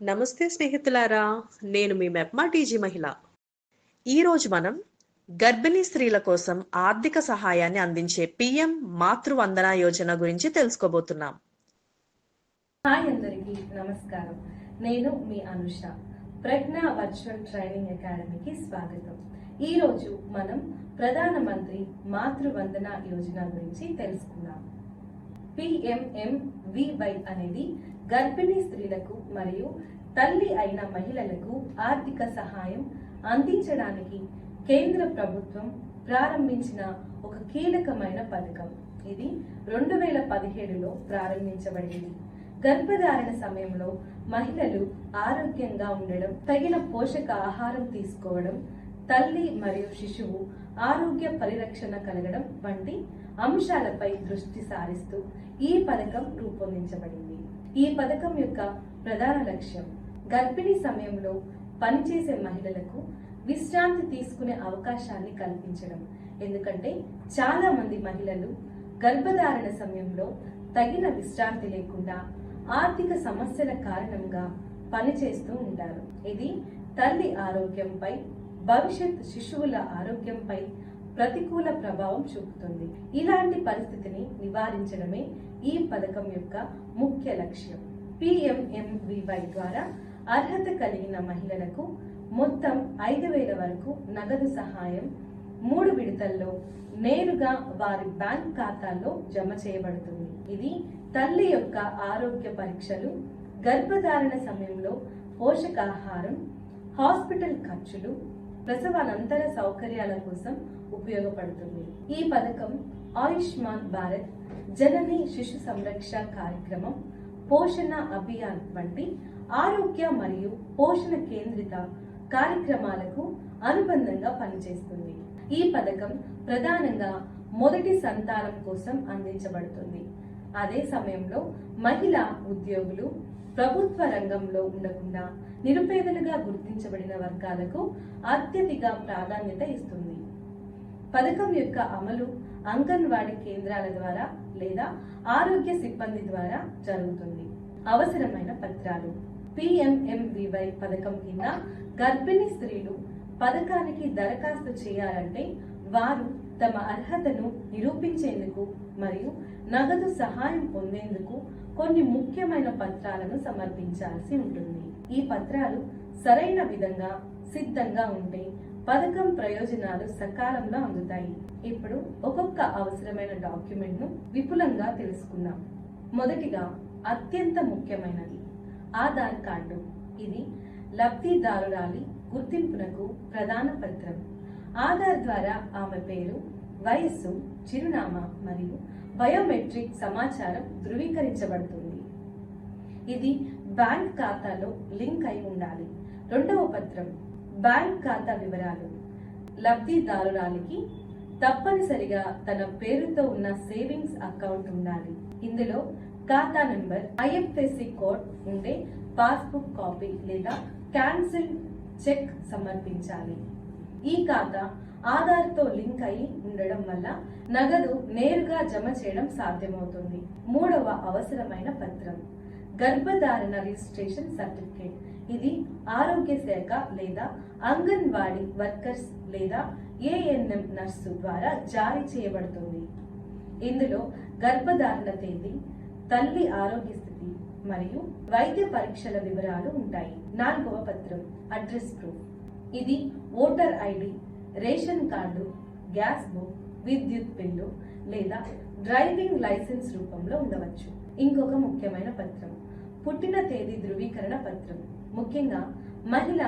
నమస్తే స్నేహితులారా, నేను మీ మెప్మా టీజీ మహిళ. ఈరోజు మనం గర్భిణీ స్త్రీల కోసం ఆర్థిక సహాయాన్ని అందించే పిఎం మాతృవందన యోజన గురించి తెలుసుకోబోతున్నాం. హాయ్ అందరికీ నమస్కారం. నేను మీ అనుష. ప్రజ్ఞ వర్చువల్ ట్రైనింగ్ అకాడమీకి స్వాగతం. ఈరోజు మనం ప్రధానమంత్రి మాతృవందన యోజన గురించి తెలుసుకుందాం. PMMVY అనేది గర్భిణీ స్త్రీలకు మరియు తల్లి అయిన మహిళలకు ఆర్థిక సహాయం అందించడానికి కేంద్ర ప్రభుత్వం ప్రారంభించిన ఒక కీలకమైన పథకం. ఇది 2017లో ప్రారంభించబడింది. గర్భధారణ సమయంలో మహిళలు ఆరోగ్యంగా ఉండడం, తగిన పోషక ఆహారం తీసుకోవడం, తల్లి మరియు శిశువు ఆరోగ్య పరిరక్షణ కలగడం వంటి అంశాలపై దృష్టి సారిస్తూ ఈ పథకం రూపొందించబడింది. ఈ పథకం యొక్క ప్రధాన లక్ష్యం గర్భిణీ సమయంలో పనిచేసే మహిళలకు విశ్రాంతి తీసుకునే అవకాశాన్ని కల్పించడం. ఎందుకంటే చాలా మంది మహిళలు గర్భధారణ సమయంలో తగిన విశ్రాంతి లేకుండా ఆర్థిక సమస్యల కారణంగా పనిచేస్తూ ఉంటారు. ఇది తల్లి ఆరోగ్యంపై, భవిష్యత్ శిశువుల ఆరోగ్యంపై ప్రతికూల ప్రభావం చూపుతుంది. ఇలాంటి పరిస్థితిని నివారించడమే ఈ పథకం యొక్క ముఖ్య లక్ష్యం. PMMVY ద్వారా అర్హత కలిగిన మహిళలకు మొత్తం 5,000 వరకు నగదు సహాయం 3 విడతల్లో నేరుగా వారి బ్యాంక్ ఖాతాల్లో జమ చేయబడుతుంది. ఇది తల్లి యొక్క ఆరోగ్య పరీక్షలు, గర్భధారణ సమయంలో పోషకాహారం, హాస్పిటల్ ఖర్చులు, ప్రసవానంతర సౌకర్యాల కోసం ఉపయోగపడుతుంది. ఈ పథకం ఆయుష్మాన్ భారత్, జనని శిశు సంరక్ష కార్యక్రమం, పోషణ అభియాన్ వంటి ఆరోగ్య మరియు పోషణ కేంద్రిత కార్యక్రమాలకు అనుబంధంగా పనిచేస్తుంది. ఈ పథకం ప్రధానంగా మొదటి సంతానం కోసం అందించబడుతుంది. అదే సమయంలో మహిళా ఉద్యోగులు, ప్రభుత్వ రంగంలో ఉండకుండా నిరుపేదలుగా గుర్తించబడిన వర్గాలకు అత్యధిక ప్రాధాన్యత ఇస్తుంది. పథకం యొక్క అమలు అంగన్వాడీ కేంద్రాల ద్వారా లేదా ఆరోగ్య సిబ్బంది ద్వారా జరుగుతుంది. అవసరమైన పత్రాలు. PMMVY పథకం కింద గర్భిణీ స్త్రీలు పథకానికి దరఖాస్తు చేయాలంటే వారు తమ అర్హతను నిరూపించేందుకు మరియు నగదు సహాయం పొందేందుకు కొన్ని ముఖ్యమైన పత్రాలను సమర్పించాల్సి ఉంటుంది. ఈ పత్రాలు సరైన విధంగా సిద్ధంగా ఉంటే పథకం ప్రయోజనాలు సకాలంలో అందుతాయి. ఇప్పుడు ఒక్కొక్క అవసరమైన డాక్యుమెంట్ ను విపులంగా తెలుసుకుందాం. మొదటిగా అత్యంత ముఖ్యమైనది ఆధార్ కార్డు. ఇది లబ్ధిదారురాలి గుర్తింపునకు ప్రధాన పత్రం. ఆధార్ ద్వారా ఆమె పేరు, వయస్సు, చిరునామా మరియు బయోమెట్రిక్ సమాచారం ధృవీకరించబడుతుంది. ఇది బ్యాంక్ ఖాతాలో లింక్ అయి ఉండాలి. రెండవ పత్రం బ్యాంక్ ఖాతా వివరాలు. లబ్ధిదారురాలికి తప్పనిసరిగా తన పేరుతో ఉన్న సేవింగ్స్ అకౌంట్ ఉండాలి. ఇందులో ఖాతా నెంబర్, IFSC కోడ్ ఉండే పాస్బుక్ కాపీ లేదా క్యాన్సిల్ చెక్ సమర్పించాలి. ఈ ఖాతా ఆధార్తో లింక్ అయి ఉండడం వల్ల నగదు నేరుగా జమ చేయడం సాధ్యమవుతుంది. మూడవ అవసరమైన పత్రం గర్భధారణ రిజిస్ట్రేషన్ సర్టిఫికేట్. ఇది ఆరోగ్య శాఖ లేదా అంగన్వాడీ వర్కర్స్ లేదా ANM నర్సు ద్వారా జారీ చేయబడుతుంది. ఇందులో గర్భధారణ తేదీ, తల్లి ఆరోగ్య స్థితి మరియు వైద్య పరీక్షల వివరాలు ఉంటాయి. నాలుగవ పత్రం అడ్రస్ ప్రూఫ్. ఇది voter ID, ration card, gas book, విద్యుత్ బిల్లు లేదా డ్రైవింగ్ లైసెన్స్ రూపంలో ఉండవచ్చు. ఇంకొక ముఖ్యమైన పత్రం పుట్టిన తేదీ ధృవీకరణ పత్రం. ముఖ్యంగా మహిళ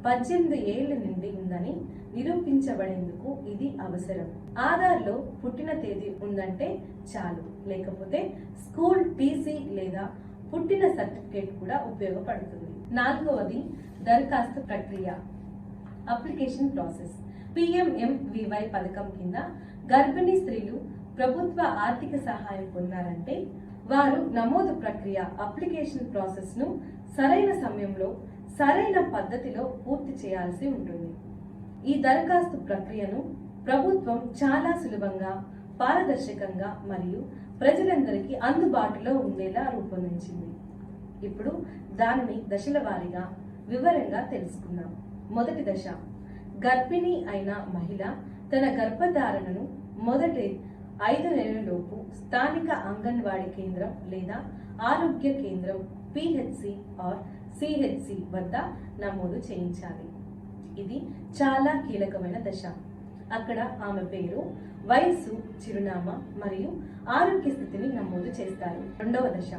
18 ఏళ్ల నుండి ఉందని నిరూపించబడేందుకు ఇది అవసరం. ఆధార్లో పుట్టిన తేదీ ఉందంటే చాలు, లేకపోతే స్కూల్ TC లేదా పుట్టిన సర్టిఫికేట్ కూడా ఉపయోగపడుతుంది. నాలుగవది దరఖాస్తు ప్రక్రియ, అప్లికేషన్ ప్రాసెస్. PMMVY పథకం కింద గర్భిణీ స్త్రీలు ప్రభుత్వ ఆర్థిక సహాయం పొందాలంటే వారు నమోదు ప్రక్రియ, అప్లికేషన్ ప్రాసెస్ ను సరైన సమయంలో సరైన పద్ధతిలో పూర్తి చేయాల్సి ఉంటుంది. ఈ దరఖాస్తు ప్రక్రియను ప్రభుత్వం చాలా సులభంగా, పారదర్శకంగా మరియు ప్రజలందరికీ అందుబాటులో ఉండేలా రూపొందించింది. ఇప్పుడు దానిని దశల వారీగా వివరంగా తెలుసుకుందాం. మొదటి దశ, గర్భిణీ అయిన మహిళ తన గర్భధారణను మొదటి 5 నెలలలోపు స్థానిక అంగన్వాడీ కేంద్రం లేదా ఆరోగ్య కేంద్రం పిహెచ్సి ఆర్ సిహెచ్సి వద్ద నమోదు చేయించాలి. ఇది చాలా కీలకమైన దశ. అక్కడ ఆమె పేరు, వయస్సు, చిరునామా మరియు ఆరోగ్య స్థితిని నమోదు చేస్తారు. రెండవ దశ,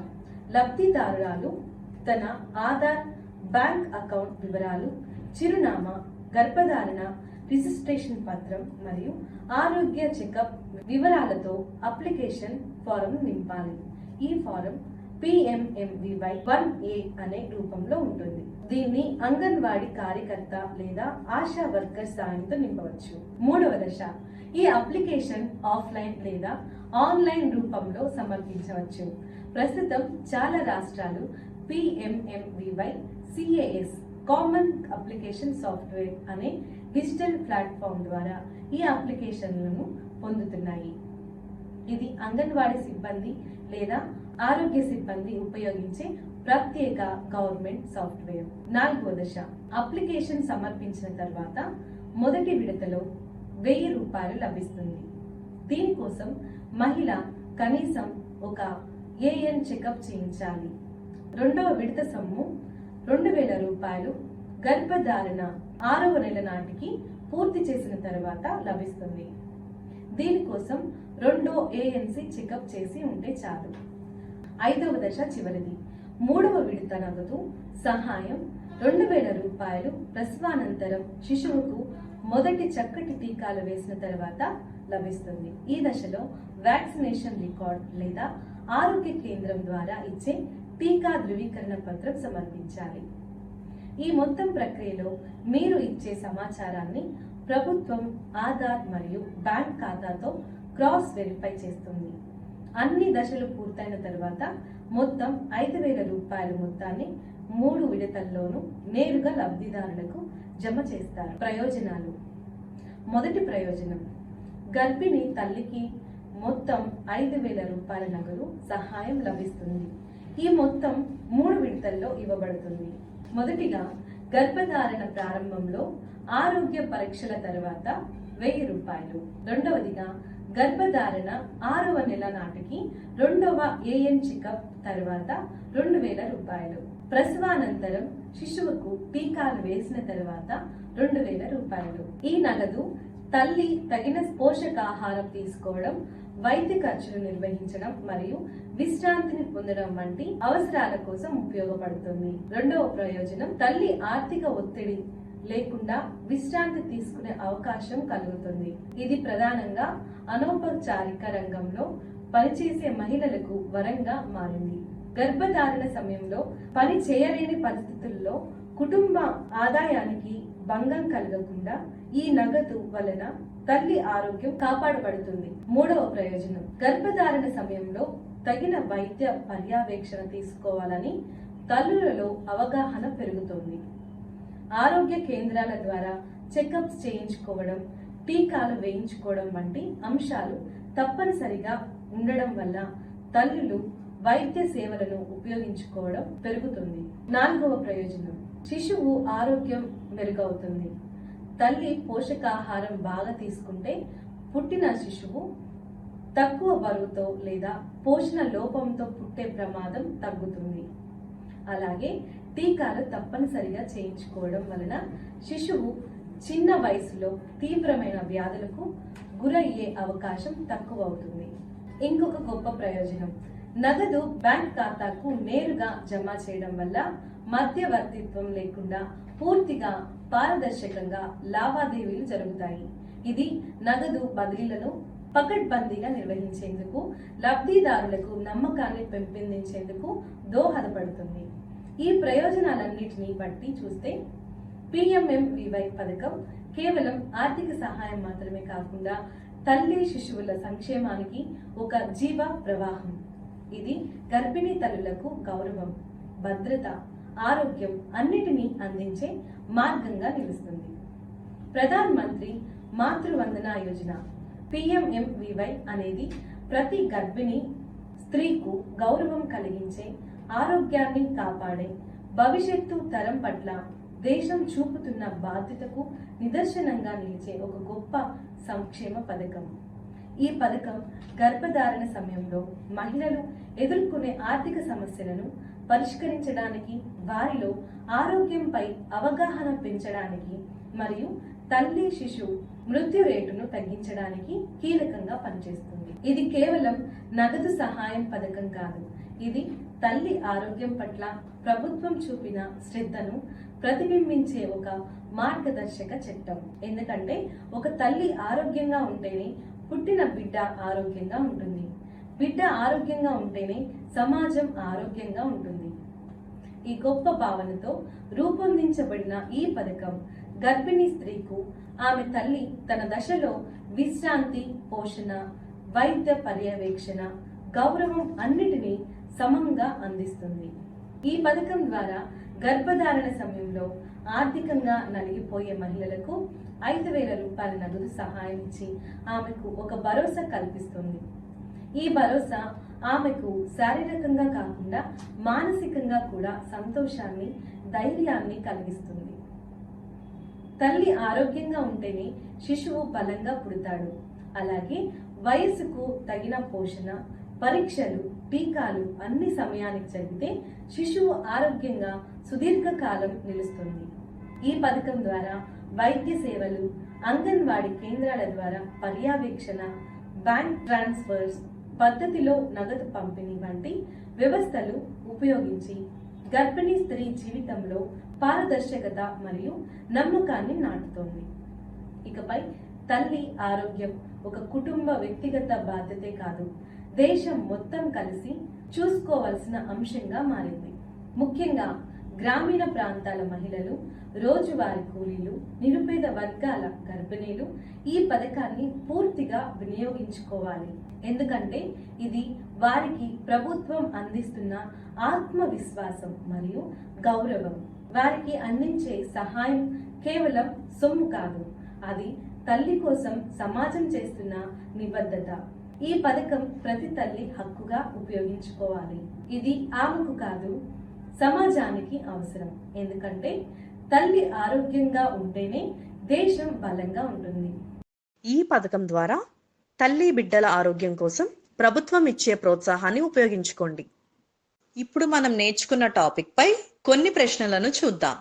లబ్ధిదారురాలు తన ఆధార్, బ్యాంక్ అకౌంట్ వివరాలు, చిరునామా, గర్భధారణ రిజిస్ట్రేషన్ పత్రం మరియు ఆరోగ్య చెకప్ వివరాలతో అప్లికేషన్ ఫారం నింపాలి. ఈ ఫారం PMMVY 1A అనే రూపంలో ఉంటుంది. దీన్ని అంగన్వాడీ కార్యకర్త లేదా ఆశా వర్కర్ సాయంతో నింపవచ్చు. మూడవ దశ, ఈ అప్లికేషన్ ఆఫ్లైన్ లేదా ఆన్లైన్ రూపంలో సమర్పించవచ్చు. ప్రస్తుతం చాలా రాష్ట్రాలు PMMVY CAS common application software అనే డిజిటల్ ప్లాట్ఫామ్ ద్వారా ఈ అప్లికేషన్లను పొందుతున్నాయి. ఇది అంగన్వాడీ సిబ్బంది లేదా ఆరోగ్య సిబ్బంది ఉపయోగించే ప్రత్యేక గవర్నమెంట్ సాఫ్ట్వేర్. నాలుగవ దశ, అప్లికేషన్ సమర్పించిన తర్వాత మొదటి విడతలో 1000 రూపాయలు లభిస్తుంది. దీనికోసం మహిళ కనీసం ఒక AN చెకప్ చేయించాలి. రెండవ విడత సొమ్ము 2000 రూపాయలు గర్భధారణ 6వ నెల నాటికి పూర్తి చేసిన తర్వాత లభిస్తుంది. దీనికోసం రెండో ANC చెకప్ చేసి ఉంటే చాలు. ఐదవ దశ చివరిది, మూడవ విడత నగదు సహాయం 2000 రూపాయలు ప్రసవానంతరం శిశువుకు మొదటి చక్కటి టీకాలు వేసిన తర్వాత లభిస్తుంది. ఈ దశలో వ్యాక్సినేషన్ రికార్డ్ లేదా ఆరోగ్య కేంద్రం ద్వారా ఇచ్చే టీకా ధృవీకరణ పత్రం సమర్పించాలి. ఈ మొత్తం ప్రక్రియలో మీరు ఇచ్చే సమాచారాన్ని ప్రభుత్వం ఆధార్ మరియు బ్యాంక్ ఖాతాతో క్రాస్ వెరిఫై చేస్తుంది. అన్ని దశలు పూర్తయిన తర్వాత మొత్తం 5000 రూపాయల మొత్తాన్ని 3 విడతల్లోనూ నేరుగా లబ్ధిదారులకు జమ చేస్తారు. ప్రయోజనాలు. మొదటి ప్రయోజనం, గర్భిణీ తల్లికి మొత్తం 5000 రూపాయల నగదు సహాయం లభిస్తుంది. ఈ మొత్తం 3 విడతల్లో ఇవ్వబడుతుంది. మొదటిగా గర్భధారణ ప్రారంభంలో ఆరోగ్య పరీక్షల తర్వాత 1000 రూపాయలు. రెండవదిగా గర్భధారణ 6వ నెల నాటికి రెండవ AN చెకప్ తర్వాత 2000 రూపాయలు. ప్రసవానంతరం శిశువుకు టీకాలు వేసిన తర్వాత 2000 రూపాయలు. ఈ నగదు తల్లి తగిన పోషకాహారం తీసుకోవడం, వైద్య ఖర్చులు నిర్వహించడం మరియు విశ్రాంతిని పొందడం వంటి అవసరాల కోసం ఉపయోగపడుతుంది. రెండవ ప్రయోజనం, తల్లి ఆర్థిక ఒత్తిడి లేకుండా విశ్రాంతి తీసుకునే అవకాశం కలుగుతుంది. ఇది ప్రధానంగా అనౌపచారిక రంగంలో పనిచేసే మహిళలకు వరంగా మారింది. గర్భధారణ సమయంలో పని చేయలేని పరిస్థితుల్లో కుటుంబ ఆదాయానికి భంగం కలగకుండా ఈ నగదు వలన తల్లి ఆరోగ్యం కాపాడబడుతుంది. మూడవ ప్రయోజనం, గర్భధారణ సమయంలో తగిన వైద్య పర్యవేక్షణ తీసుకోవాలని తల్లులలో అవగాహన పెరుగుతుంది. ఆరోగ్య కేంద్రాల ద్వారా చెకప్స్ చేయించుకోవడం, టీకాలు వేయించుకోవడం వంటి అంశాలు తప్పనిసరిగా ఉండడం వల్ల తల్లులు వైద్య సేవలను ఉపయోగించుకోవడం పెరుగుతుంది. నాలుగవ ప్రయోజనం, శిశువు ఆరోగ్యం మెరుగవుతుంది. తల్లి పోషకాహారం బాగా తీసుకుంటే పుట్టిన శిశువు తక్కువ బరువుతో లేదా పోషణ లోపంతో పుట్టే ప్రమాదం తగ్గుతుంది. అలాగే టీకాలు తప్పనిసరిగా చేయించుకోవడం వలన శిశువు చిన్న వయసులో తీవ్రమైన వ్యాధులకు గురయ్యే అవకాశం తక్కువ అవుతుంది. ఇంకొక గొప్ప ప్రయోజనం, నగదు బ్యాంక్ ఖాతాకు నేరుగా జమ చేయడం వల్ల మధ్యవర్తిత్వం లేకుండా పూర్తిగా పారదర్శకంగా లావాదేవీలు జరుగుతాయి. ఇది నగదు బదిలీలను పకడ్బందీగా నిర్వహించేందుకు, లబ్ధిదారులకు నమ్మకాన్ని పెంపొందించేందుకు దోహదపడుతుంది. ఈ ప్రయోజనాలన్నిటినీ బట్టి చూస్తే PMMVY పథకం కేవలం ఆర్థిక సహాయం మాత్రమే కాకుండా తల్లి శిశువుల సంక్షేమానికి ఒక జీవ ప్రవాహం. ఇది గర్భిణీ తల్లులకు గౌరవం, భద్రత, ఆరోగ్యం అన్నిటినీ అందించే మార్గంగా నిలుస్తుంది. ప్రధాన్ మంత్రి మాతృవందన యోజన PMMVY అనేది ప్రతి గర్భిణీ స్త్రీకు గౌరవం కలిగించే, ఆరోగ్యాన్ని కాపాడే, భవిష్యత్తు తరం పట్ల దేశం చూపుతున్న బాధ్యతకు నిదర్శనంగా నిలిచే ఒక గొప్ప సంక్షేమ పథకం. ఈ పథకం గర్భధారణ సమయంలో మహిళలు ఎదుర్కొనే ఆర్థిక సమస్యలను పరిష్కరించడానికి, వారిలో ఆరోగ్యంపై అవగాహన పెంచడానికి మరియు తల్లి శిశువు మృత్యు రేటును తగ్గించడానికి కీలకంగా పనిచేస్తుంది. ఇది కేవలం నగదు సహాయం పథకం కాదు, ఇది తల్లి ఆరోగ్యం పట్ల ప్రభుత్వం చూపిన శ్రద్ధను ప్రతిబింబించే ఒక మార్గదర్శక చట్టం. ఎందుకంటే ఒక తల్లి ఆరోగ్యంగా ఉంటేనే పుట్టిన బిడ్డ ఆరోగ్యంగా ఉంటుంది, బిడ్డ ఆరోగ్యంగా ఉంటేనే సమాజం ఆరోగ్యంగా ఉంటుంది. ఈ గొప్ప భావనతో రూపొందించబడిన ఈ పథకం గర్భిణీ స్త్రీకు ఆమె తల్లి తన దశలో విశ్రాంతి, పోషణ, వైద్య పర్యవేక్షణ, గౌరవం అన్నిటినీ సమంగా అందిస్తుంది. ఈ పథకం ద్వారా గర్భధారణ సమయంలో ఆర్థికంగా నలిగిపోయే మహిళలకు 5,000 రూపాయల నగదు సహాయం ఇచ్చి ఆమెకు ఒక భరోసా కల్పిస్తుంది. ఈ భరోసా ఆమెకు శారీరకంగా కాకుండా మానసికంగా కూడా సంతోషాన్ని, ధైర్యాన్ని కలిగిస్తుంది. తల్లి ఆరోగ్యంగా ఉంటేనే శిశువు బలంగా పుడతాడు. అలాగే వయస్సుకు తగిన పోషణ, పరీక్షలు, టీకాలు అన్ని సమయానికి జరిగితే శిశువు ఆరోగ్యంగా సుదీర్ఘకాలం నిలుస్తుంది. ఈ పథకం ద్వారా వైద్య సేవలు, అంగన్వాడీ కేంద్రాల ద్వారా పర్యవేక్షణ, బ్యాంక్ ట్రాన్స్ఫర్స్ పద్ధతిలో నగదు పంపిణీ వంటి వ్యవస్థలు ఉపయోగించి గర్భిణీ స్త్రీ జీవితంలో పారదర్శకత మరియు నమ్మకాన్ని నాటుతోంది. ఇకపై తల్లి ఆరోగ్యం ఒక కుటుంబ వ్యక్తిగత బాధ్యతే కాదు, దేశం మొత్తం కలిసి చూసుకోవాల్సిన అంశంగా మారింది. ముఖ్యంగా గ్రామీణ ప్రాంతాల మహిళలు, రోజువారీ కూలీలు, నిరుపేద వర్గాల గర్భిణీలు ఈ పథకాన్ని పూర్తిగా వినియోగించుకోవాలి. ఎందుకంటే ఇది వారికి ప్రభుత్వం అందిస్తున్న ఆత్మవిశ్వాసం మరియు గౌరవం. వారికి అందించే సహాయం కేవలం సొమ్ము కాదు, అది తల్లి కోసం సమాజం చేస్తున్న నిబద్ధత. ఈ పథకం ప్రతి తల్లి హక్కుగా ఉపయోగించుకోవాలి. ఇది ఆమెకు కాదు, సమాజానికి అవసరం. ఎందుకంటే తల్లి ఆరోగ్యంగా ఉంటేనే దేశం బలంగా ఉంటుంది. ఈ పథకం ద్వారా తల్లి బిడ్డల ఆరోగ్యం కోసం ప్రభుత్వం ఇచ్చే ప్రోత్సాహాన్ని ఉపయోగించుకోండి. ఇప్పుడు మనం నేర్చుకున్న టాపిక్ పై కొన్ని ప్రశ్నలను చూద్దాం.